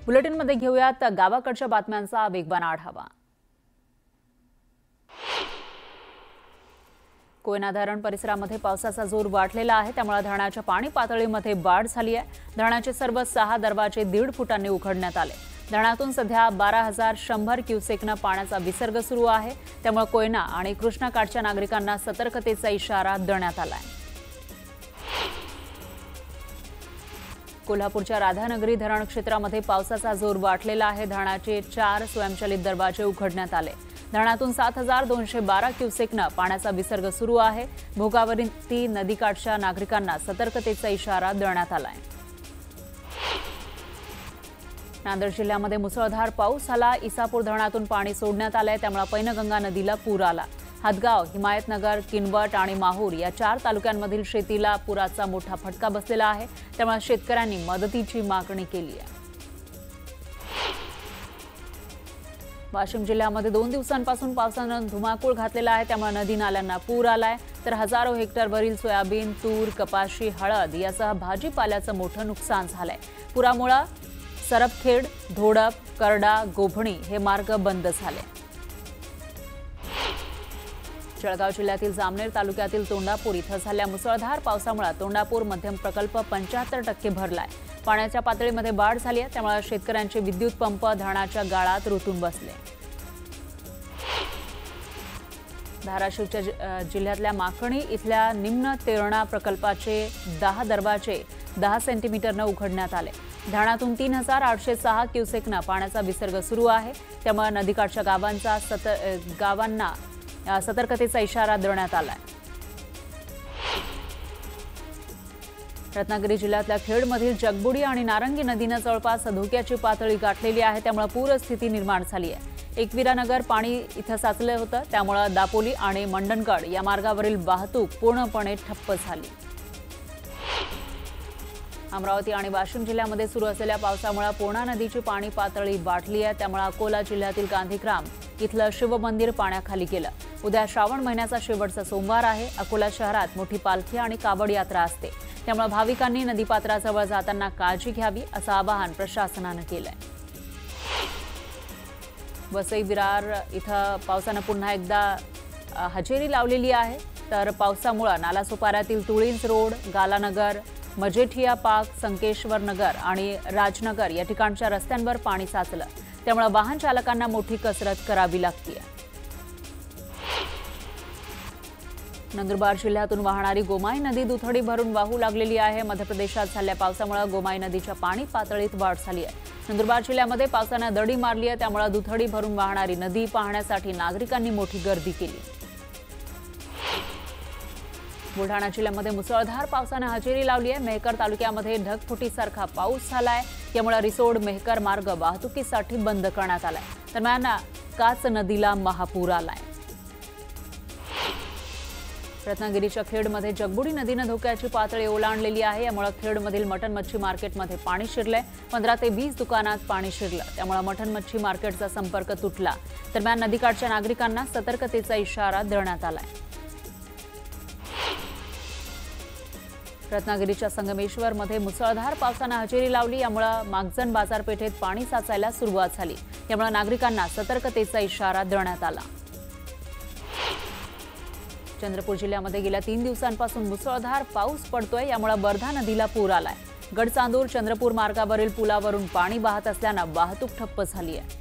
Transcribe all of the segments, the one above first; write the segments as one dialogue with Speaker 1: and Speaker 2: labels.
Speaker 1: बुलेटिनमध्ये घेऊयात गावाकडच्या बातम्यांचा वेगवान आढावा। कोयना धरण परिसरामध्ये पावसाचा जोर वाढलेला आहे, त्यामुळे धरणाच्या पाणी पातळीमध्ये वाढ झाली आहे। धरणाचे सर्व 6 दरवाजे 1.5 फुटांनी उघडण्यात आले। धरणातून सध्या 12,100 क्युसेकनं पाण्याचा विसर्ग सुरू आहे, त्यामुळे कोयना आणि कृष्णाकाठच्या नागरिकांना सतर्कतेचा इशारा देण्यात आला आहे। कोल्हापूरच्या राधानगरी धरण क्षेत्रामध्ये पावसाचा जोर वाढलेला आहे। धरणाचे 4 स्वयंचलित दरवाजे उघडण्यात आले। धरणातून 7,212 क्युसेकनं पाण्याचा विसर्ग सुरू आहे। भोगावती नदीकाठच्या नागरिकांना सतर्कतेचा इशारा देण्यात आला आहे। नांदेड जिल्ह्यामध्ये मुसळधार पाऊस झाला। इसापूर धरणातून पाणी सोडण्यात आलंय, त्यामुळे पैनगंगा नदीला पूर आला। हदगाव, हिमायतनगर, किनवट आणि माहूर या 4 तालुक्यांमधील शेतीला पुराचा मोठा फटका बसलेला आहे, त्यामुळे शेतकऱ्यांनी मदतीची मागणी केली आहे। वाशिम जिल्ह्यामध्ये 2 दिवसांपासून पावसानं धुमाकूळ घातलेला आहे, त्यामुळे नदी नाल्यांना पूर आलाय, तर हजारो हेक्टरवरील सोयाबीन, तूर, कपाशी, हळद यासह भाजीपाल्याचं मोठं नुकसान झालंय। पुरामुळे सरपखेड, धोडप, करडा, गोभणी हे मार्ग बंद झाले। जळगाव जिल्ह्यातील जामनेर तालुक्यातील तोंडापूर इथं झालेल्या मुसळधार पावसामुळे तोंडापूर मध्यम प्रकल्प 75% भरलाय। पाण्याच्या पातळीमध्ये वाढ झाली आहे, त्यामुळे शेतकऱ्यांचे विद्युत पंप धरणाच्या गाळात रुतून बसले। धाराशिवच्या जिल्ह्यातल्या माखणी इथल्या निम्न तेरणा प्रकल्पाचे 10 दरवाजे 10 सेंटीमीटरनं उघडण्यात आले। धरणातून 3,806 क्युसेकनं पाण्याचा विसर्ग सुरू आहे, त्यामुळे नदीकाठच्या गावांना सतर्कतेचा इशारा देण्यात आला आहे। रत्नागिरी जिल्ह्यातल्या खेडमधील जगबुडी आणि नारंगी नदीनं जवळपास धोक्याची पातळी गाठलेली आहे, त्यामुळे पूरस्थिती निर्माण झाली आहे। एकविरानगर पाणी इथं साचलं होतं, त्यामुळे दापोली आणि मंडणगड या मार्गावरील वाहतूक पूर्णपणे ठप्प झाली। अमरावती आणि वाशिम जिल्ह्यामध्ये सुरू असलेल्या पावसामुळे पूर्णा नदीची पाणी पातळी वाढली आहे, त्यामुळे अकोला जिल्ह्यातील गांधीग्राम इथलं शिवमंदिर पाण्याखाली गेलं। उद्या श्रावण महिन्याचा शेवटचा सोमवार आहे। अकोला शहरात मोठी पालखी आणि कावड यात्रा असते, त्यामुळे भाविकांनी नदीपात्राजवळ जाताना काळजी घ्यावी असं आवाहन प्रशासनानं केलंय। वसई विरार इथं पावसानं पुन्हा एकदा हजेरी लावलेली आहे, तर पावसामुळे नालासोपाऱ्यातील तुळींज रोड, गालानगर, मजेठिया पार्क, संकेश्वर नगर आणि राजनगर या ठिकाणच्या रस्त्यांवर पाणी साचलं, त्यामुळे वाहन चालकांना मोठी कसरत करावी लागते। नंदुरबार जिल्ह्यातून वाहणारी गोमाई नदी दुथडी भरून वाहू लागलेली आहे। मध्य प्रदेशात झालेल्या पावसामुळे गोमाई नदीच्या पाणी पातळीत वाढ झाली आहे। नंदुरबार जिल्ह्यामध्ये पावसानं दडी मारली आहे, त्यामुळे दुथडी भरून वाहणारी नदी पाहण्यासाठी नागरिकांनी मोठी गर्दी केली। बुलढाणा जिल्ह्यामध्ये मुसळधार पावसानं हजेरी लावली आहे। मेहकर तालुक्यामध्ये ढगफुटीसारखा पाऊस झालाय, त्यामुळे रिसोड मेहकर मार्ग वाहतुकीसाठी बंद करण्यात आलाय। दरम्यान काच नदीला महापूर आलाय। रत्नागिरीच्या खेडमध्ये जगबुडी नदीनं धोक्याची पातळी ओलांडलेली आहे, यामुळे खेडमधील मटन मच्छी मार्केटमध्ये पाणी शिरलंय। 15 ते 20 दुकानात पाणी शिरलं, त्यामुळे मटन मच्छी मार्केटचा संपर्क तुटला। दरम्यान नदीकाठच्या नागरिकांना सतर्कतेचा इशारा देण्यात आलाय। रत्नागिरीच्या संगमेश्वरमध्ये मुसळधार पावसानं हजेरी लावली, यामुळे मागजन बाजारपेठेत पाणी साचायला सुरुवात झाली, त्यामुळे नागरिकांना सतर्कतेचा इशारा देण्यात आला। चंद्रपूर जिल्ह्यामध्ये गेल्या 3 दिवसांपासून मुसळधार पाऊस पडतोय, यामुळे वर्धा नदीला पूर आलाय। गडचांदूर चंद्रपूर मार्गावरील पुलावरून पाणी वाहत असल्यानं वाहतूक ठप्प झाली आहे।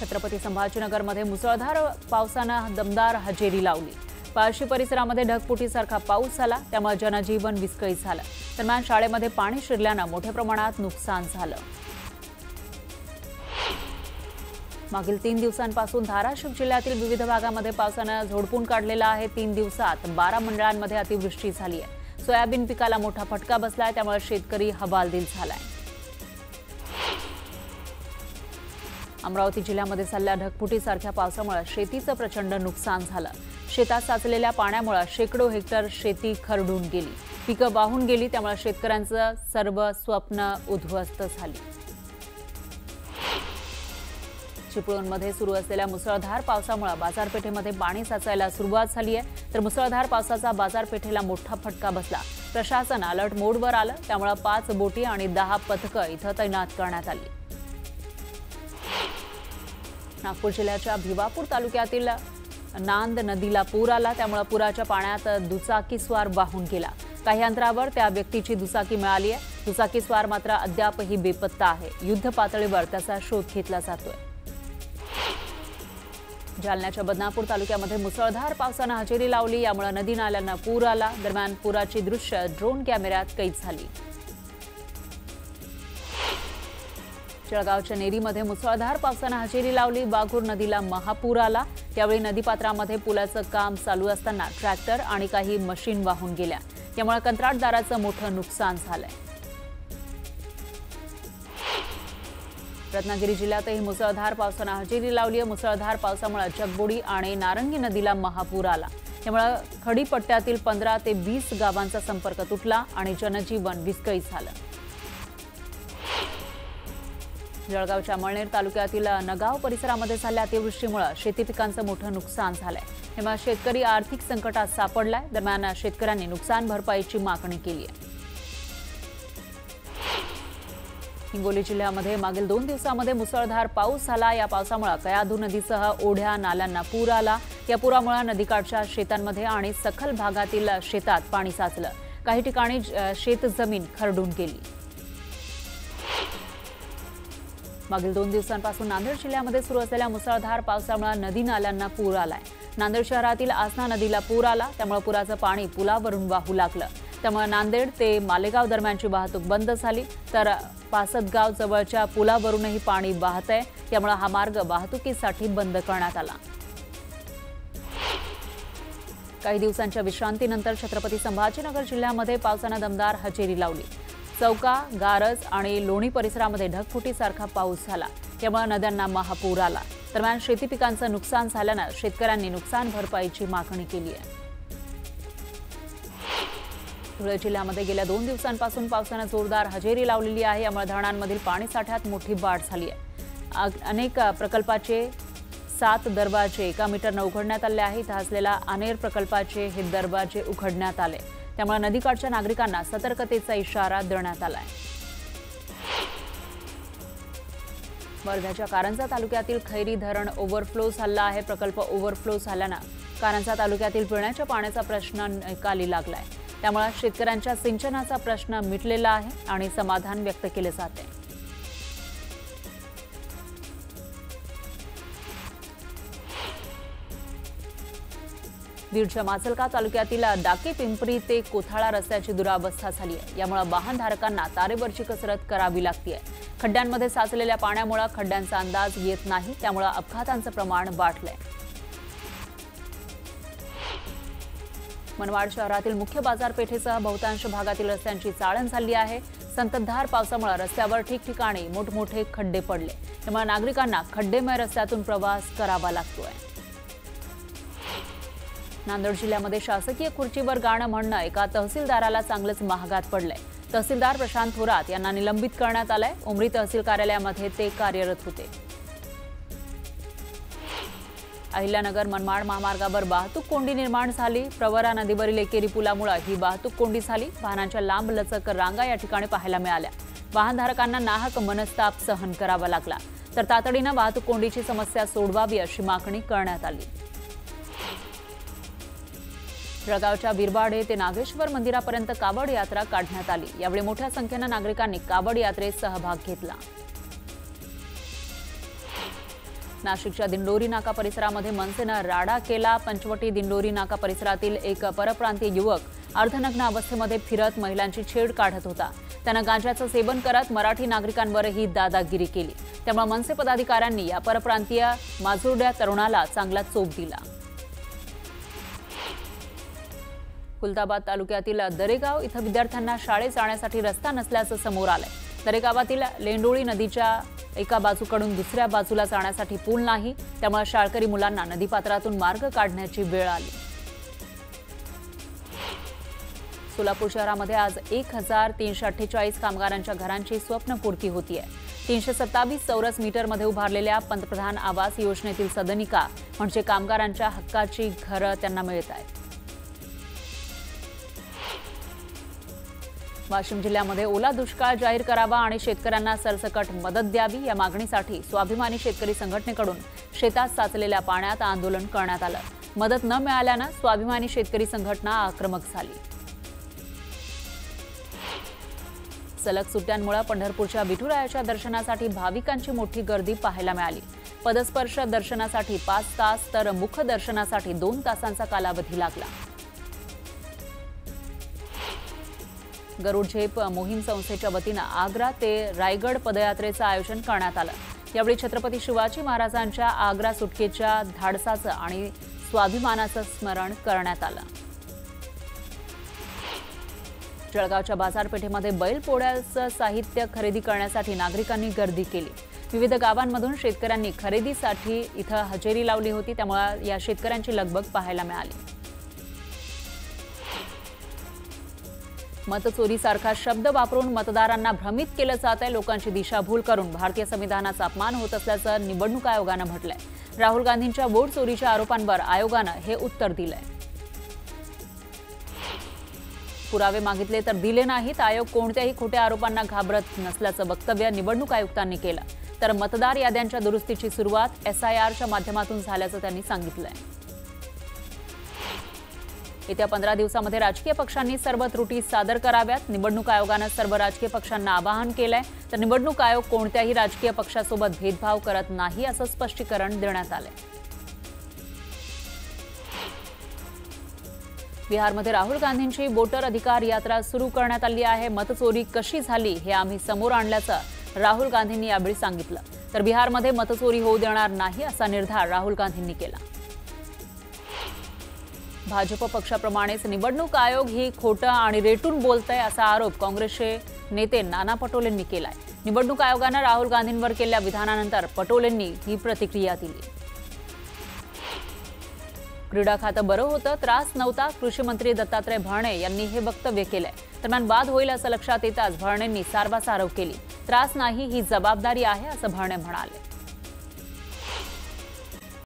Speaker 1: छत्रपती संभाजीनगरमध्ये मुसळधार पावसानं दमदार हजेरी लावली। पारशी परिसरामध्ये ढगफुटीसारखा पाऊस झाला, त्यामुळे जनजीवन विस्कळीत झालं। दरम्यान शाळेमध्ये पाणी शिरल्यानं मोठ्या प्रमाणात नुकसान झालं। मागील 3 दिवसांपासून धाराशिव जिल्ह्यातील विविध भागामध्ये पावसानं झोडपून काढलेला आहे। 3 दिवसात 12 मंडळांमध्ये अतिवृष्टी झाली आहे। सोयाबीन पिकाला मोठा फटका बसलाय, त्यामुळे शेतकरी हवालदिल झालाय। अमरावती जिल्ह्यामध्ये झालेल्या ढगफुटीसारख्या पावसामुळे शेतीचं प्रचंड नुकसान झालं। शेतात साचलेल्या पाण्यामुळे शेकडो हेक्टर शेती खरडून गेली, पिकं वाहून गेली, त्यामुळे शेतकऱ्यांचं सर्व स्वप्न उद्ध्वस्त झाली। चिपळूणमध्ये सुरू असलेल्या मुसळधार पावसामुळे बाजारपेठेमध्ये पाणी साचायला सुरुवात झाली आहे, तर मुसळधार पावसाचा बाजारपेठेला मोठा फटका बसला। प्रशासन अलर्ट मोडवर आलं, त्यामुळे 5 बोटी आणि 10 पथकं इथं तैनात करण्यात आली. नागपूर जिल्ह्याच्या भिवापूर तालुक्यातील नांद नदीला पूर आला, त्यामुळे पुराच्या पाण्यात दुचाकीस्वार वाहून गेला. काही अंतरावर त्या व्यक्तीची दुचाकी मिळाली आहे. दुचाकीस्वार मात्र अद्यापही बेपत्ता आहे. युद्ध पातळीवर त्याचा शोध घेतला जातोय. जालन्याच्या बदनापूर तालुक्यामध्ये मुसळधार पावसानं हजेरी लावली, यामुळे नदी नाल्यांना पूर आला. दरम्यान पुराची दृश्य ड्रोन कॅमेऱ्यात कैद झाली. जळगावच्या नेरीमध्ये मुसळधार पावसानं हजेरी लावली. वाघूर नदीला महापूर आला. त्यावेळी नदीपात्रामध्ये पुलाचं काम चालू असताना ट्रॅक्टर आणि काही मशीन वाहून गेल्या. त्यामुळे कंत्राटदाराचं मोठं नुकसान झालंय. रत्नागिरी जिल्ह्यातही मुसळधार पावसानं हजेरी लावली आहे. मुसळधार पावसामुळे जगबोडी आणि नारंगी नदीला महापूर आला. त्यामुळे खडीपट्ट्यातील 15 ते 20 गावांचा संपर्क तुटला आणि जनजीवन विस्कळीत झालं. जळगावच्या मळनेर तालुक्यातील नगाव परिसरामध्ये झालेल्या अतिवृष्टीमुळे शेती पिकांचं मोठं नुकसान झालंय. त्यामुळे शेतकरी आर्थिक संकटात सापडलाय. दरम्यान शेतकऱ्यांनी नुकसान भरपाईची मागणी केली आहे. हिंगोली जिल्ह्यामध्ये मागील 2 दिवसांमध्ये मुसळधार पाऊस झाला. या पावसामुळे कयाधू नदीसह ओढ्या नाल्यांना पूर आला. या पुरामुळे नदीकाठच्या शेतांमध्ये आणि सखल भागातील शेतात पाणी साचलं. काही ठिकाणी शेतजमीन खरडून गेली. मागील 2 दिवसांपासून नांदेड जिल्ह्यामध्ये सुरू असलेल्या मुसळधार पावसामुळे नदी नाल्यांना पूर आलाय. नांदेड शहरातील आसना नदीला पूर आला. त्यामुळे पुराचं पाणी पुलावरून वाहू लागलं. त्यामुळे नांदेड ते मालेगाव दरम्यानची वाहतूक बंद झाली. तर पासदगाव जवळच्या पुलावरूनही पाणी वाहतंय. त्यामुळे हा मार्ग वाहतुकीसाठी बंद करण्यात आला. काही दिवसांच्या विश्रांतीनंतर छत्रपती संभाजीनगर जिल्ह्यामध्ये पावसानं दमदार हजेरी लावली. चौका, गारज आणि लोणी परिसरामध्ये ढगफुटीसारखा पाऊस झाला. त्यामुळे नद्यांना महापूर आला. दरम्यान शेती पिकांचं नुकसान झाल्यानं शेतकऱ्यांनी नुकसान भरपाईची मागणी केली आहे. धुळे जिल्ह्यामध्ये गेल्या 2 दिवसांपासून पावसानं जोरदार हजेरी लावलेली आहे. यामुळे धरणांमधील पाणीसाठ्यात मोठी वाढ झाली आहे. अनेक प्रकल्पाचे 7 दरवाजे 1 मीटरनं उघडण्यात आले आहेत. इथं असलेल्या अनेर प्रकल्पाचे हे दरवाजे उघडण्यात आले. त्यामुळे नदीकाठच्या नागरिकांना सतर्कतेचा इशारा देण्यात आलाय. वर्ध्याच्या कारंजा तालुक्यातील खैरी धरण ओव्हरफ्लो झाला आहे. प्रकल्प ओव्हरफ्लो झाल्यानं कारंजा तालुक्यातील पिण्याच्या पाण्याचा प्रश्न निकाली लागलाय. त्यामुळे शेतकऱ्यांच्या सिंचनाचा प्रश्न मिटलेला आहे आणि समाधान व्यक्त केले जाते. बीडच्या माजलगाव तालुक्यातील डाके पिंपरी ते कोथाळा रस्त्याची दुरावस्था झाली आहे. यामुळे वाहनधारकांना तारेवरची कसरत करावी लागते. खड्ड्यांमध्ये साचलेल्या पाण्यामुळे खड्ड्यांचा अंदाज येत नाही. त्यामुळे अपघातांचं प्रमाण वाढलंय. मनमाड शहरातील मुख्य बाजारपेठेसह बहुतांश भागातील रस्त्यांची चाळण झाली आहे. संततधार पावसामुळे रस्त्यावर ठिकठिकाणी मोठमोठे खड्डे पडले. त्यामुळे नागरिकांना खड्डेमय रस्त्यातून प्रवास करावा लागतोय. नांदेड जिल्ह्यामध्ये शासकीय खुर्चीवर गाणं म्हणणं एका तहसीलदाराला चांगलंच महागात पडलंय. तहसीलदार प्रशांत थोरात यांना निलंबित करण्यात आलंय. उमरी तहसील कार्यालयामध्ये ते कार्यरत होते. अहिल्यानगर मनमाड महामार्गावर वाहतूक कोंडी निर्माण झाली. प्रवरा नदीवरील एकेरी पुलामुळे ही वाहतूक कोंडी झाली. वाहनांच्या लांब लचक रांगा या ठिकाणी पाहायला मिळाल्या. वाहनधारकांना नाहक मनस्ताप सहन करावा लागला. तर तातडीनं वाहतूक कोंडीची समस्या सोडवावी अशी मागणी करण्यात आली. जळगावच्या बिरबाडे ते नागेश्वर मंदिरापर्यंत कावड यात्रा काढण्यात आली. यावेळी मोठ्या संख्येनं नागरिकांनी कावड यात्रेत सहभाग घेतला. नाशिकच्या दिंडोरी नाका परिसरामध्ये मनसेनं राडा केला. पंचवटी दिंडोरी नाका परिसरातील एक परप्रांतीय युवक अर्धनग्न अवस्थेमध्ये फिरत महिलांची छेड काढत होता. त्यानं गांजाचं सेवन करत मराठी नागरिकांवरही दादागिरी केली. त्यामुळे मनसे पदाधिकाऱ्यांनी या परप्रांतीय माजुरड्या तरुणाला चांगला चोप दिला. खुलताबाद तालुक्यातील दरेगाव इथं विद्यार्थ्यांना शाळेत जाण्यासाठी रस्ता नसल्याचं समोर आलंय. दरेगावातील लेंडोळी नदीच्या एका बाजूकडून दुसऱ्या बाजूला जाण्यासाठी पूल नाही. त्यामुळे शाळकरी मुलांना नदीपात्रातून मार्ग काढण्याची वेळ आली. सोलापूर शहरामध्ये आज 1348 कामगारांच्या घरांची स्वप्नपूर्ती होतीये. 327 चौरस मीटरमध्ये उभारलेल्या पंतप्रधान आवास योजनेतील सदनिका म्हणजे कामगारांच्या हक्काची घरं त्यांना मिळत आहेत. वाशिम जिल्ह्यामध्ये ओला दुष्काळ जाहीर करावा आणि शेतकऱ्यांना सरसकट मदत द्यावी या मागणीसाठी स्वाभिमानी शेतकरी संघटनेकडून शेतात साचलेल्या पाण्यात आंदोलन करण्यात आलं। मदत न मिळाल्याने स्वाभिमानी शेतकरी संघटना आक्रमक झाली। सलग सुट्ट्यांमुळे पंढरपूरच्या विठुरायाच्या दर्शनासाठी भाविकांची मोठी गर्दी पाहायला मिळाली। पदस्पर्श दर्शनासाठी 5 तास तर मुख दर्शनासाठी 2 तासांचा कालावधी लागला। गरुड झेप मोहीम संस्थेच्या वतीने आग्रा ते रायगड पदयात्रेचं आयोजन करण्यात आलं। यावेळी छत्रपती शिवाजी महाराजांच्या आग्रा सुटकेच्या धाडसाचं आणि स्वाभिमानाचं स्मरण करण्यात आलं। जळगावच्या बाजारपेठेमध्ये बैलपोळ्याचं साहित्य खरेदी करण्यासाठी नागरिकांनी गर्दी केली। विविध गावांमधून शेतकऱ्यांनी खरेदीसाठी इथं हजेरी लावली होती, त्यामुळे या शेतकऱ्यांची लगबग पाहायला मिळाली। मतचोरीसारखा शब्द वापरून मतदारांना भ्रमित केलं जात आहे। लोकांची दिशाभूल करून भारतीय संविधानाचा अपमान होत असल्याचं निवडणूक आयोगानं म्हटलंय। राहुल गांधींच्या वोट चोरीच्या आरोपांवर आयोगानं हे उत्तर दिलंय। पुरावे मागितले तर दिले नाहीत। आयोग कोणत्याही खोट्या आरोपांना घाबरत नसल्याचं वक्तव्य निवडणूक आयुक्तांनी केलं। तर मतदार याद्यांच्या दुरुस्तीची सुरुवात SIRच्या माध्यमातून झाल्याचं त्यांनी सांगितलंय। येत्या 15 दिवसांमध्ये राजकीय पक्षांनी सर्व त्रुटी सादर कराव्यात। निवडणूक आयोगानं सर्व राजकीय पक्षांना आवाहन केलंय। तर निवडणूक आयोग कोणत्याही राजकीय पक्षासोबत भेदभाव करत नाही असं स्पष्टीकरण देण्यात आलंय। बिहारमध्ये राहुल गांधींची वोटर अधिकार यात्रा सुरू करण्यात आली आहे। मतचोरी कशी झाली हे आम्ही समोर आणल्याचं राहुल गांधींनी यावेळी सांगितलं। तर बिहारमध्ये मतचोरी होऊ देणार नाही असा निर्धार राहुल गांधींनी केला। भाजप पक्षाप्रमाणेच निवडणूक आयोग ही खोटं आणि रेटून बोलतंय असा आरोप काँग्रेसचे नेते नाना पटोलेंनी केलाय। निवडणूक आयोगानं राहुल गांधींवर केलेल्या विधानानंतर पटोलेंनी ही प्रतिक्रिया दिली। क्रीडा खातं बरं होतं, त्रास नव्हता, कृषी मंत्री दत्तात्रय भरणे यांनी हे वक्तव्य केलंय। दरम्यान वाद होईल असं लक्षात येताच भरणेंनी सारवासारव केली। त्रास नाही, ही जबाबदारी आहे असं भरणे म्हणाले।